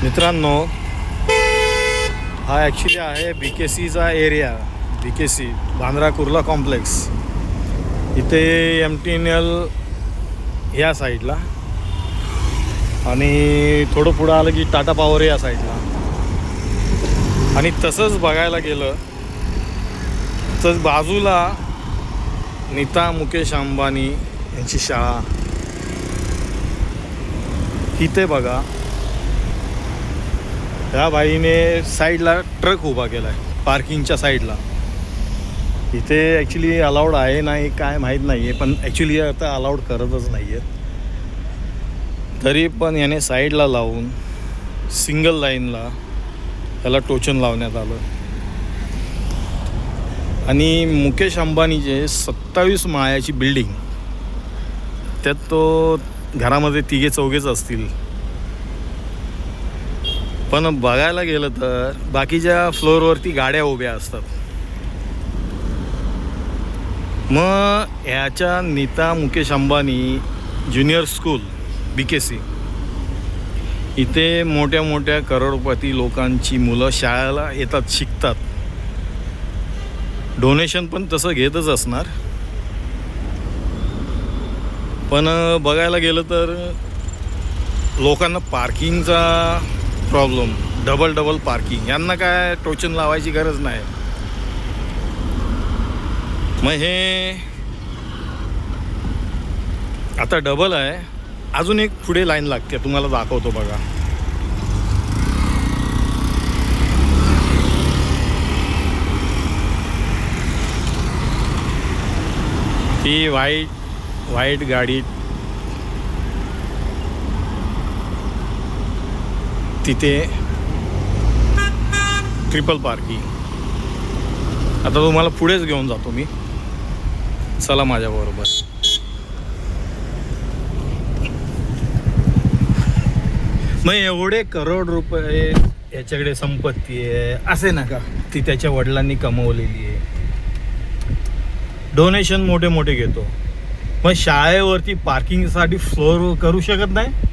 मित्रांनो, हा ॲक्च्युली आहे BKCचा area. BKC Bandra Kurla complex. इथे MTNL या साईडला आणि थोडं पुढं आलं की टाटा पॉवर या साईडला. आणि तसंच बघायला गेलं तर बाजूला नीता मुकेश अंबानी यांची शाळा. इथे बघा, त्या बाईने साईडला ट्रक उभा केला आहे पार्किंगच्या साईडला. इथे ॲक्च्युली अलाउड आहे नाही काय माहीत नाही आहे, पण ॲक्च्युली आता अलाउड करतच नाही आहे. तरी पण याने साईडला लावून सिंगल लाईनला त्याला टोचन लावण्यात आलं. आणि मुकेश अंबानीचे 27 माळ्याची बिल्डिंग, त्यात तो घरामध्ये तिघे चौघेच असतील. पण बघायला गेलं तर बाकीच्या फ्लोअरवरती गाड्या उभ्या असतात. मग ह्याच्या Nita Mukesh Ambani junior school BKC, इथे मोठ्या मोठ्या करोडपती लोकांची मुलं शाळेला येतात, शिकतात. डोनेशन पण तसं घेतच असणार. पण बघायला गेलं तर लोकांना पार्किंगचा प्रॉब्लेम, डबल पार्किंग. यांना काय टोचन लावायची गरज नाही. मग हे आता डबल आहे, अजून एक पुढे लाईन लागते, तुम्हाला दाखवतो बघा. ती व्हाईट गाडी तिथे ट्रिपल पार्किंग. आता तुम्हाला पुढेच घेऊन जातो मी, चला माझ्याबरोबर. मग एवढे करोड रुपये याच्याकडे संपत्ती आहे असे नका. ती त्याच्या वडिलांनी कमवलेली आहे. डोनेशन मोठे मोठे घेतो. मग शाळेवरती पार्किंगसाठी फ्लोअर करू शकत नाही.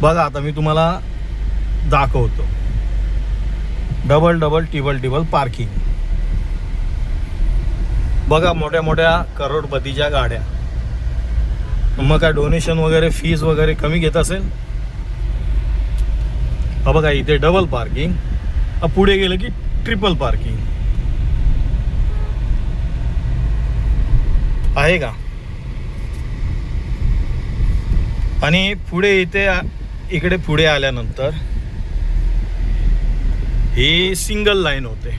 बघा, आता मी तुम्हाला दाखवतो. डबल टिबल पार्किंग. बघा, मोठ्या मोठ्या करोडपतीच्या गाड्या. मग काय डोनेशन वगैरे फीज वगैरे कमी घेत असेल. बघा, इथे डबल पार्किंग, पुढे गेलं की ट्रिपल पार्किंग आहे का. आणि पुढे इकडे पुढे आल्यानंतर ही सिंगल लाईन होते.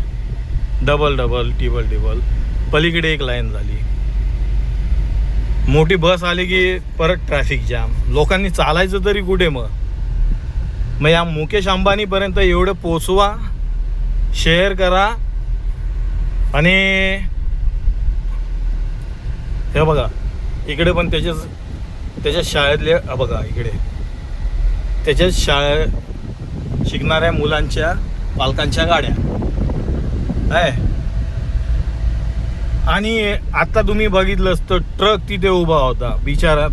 डबल टिबल पलीकडे एक लाईन झाली. मोठी बस आली की परत ट्रॅफिक जाम. लोकांनी चालायचं तरी कुठे. मग या मुकेश अंबानीपर्यंत एवढं पोचवा, शेअर करा. आणि हे बघा, इकडे पण त्याच्या शाळेतले बघा, इकडे त्याच्या शाळेत शिकणाऱ्या मुलांच्या पालकांच्या गाड्या आहे. आणि आता तुम्ही बघितलंच तर ट्रक तिथे उभा होता बिचारा,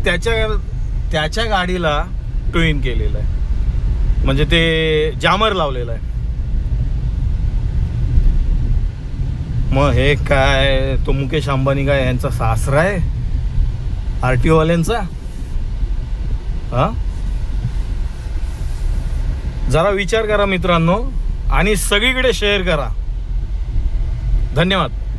त्याच्या गाडीला टोईन केलेलं आहे, म्हणजे ते जामर लावलेलं आहे. मग हे काय, तो मुकेश अंबानी काय यांचा सासरा आहे RTO वाल्यांचा? जरा विचार करा मित्रांनो, आणि सगळीकडे शेअर करा. धन्यवाद.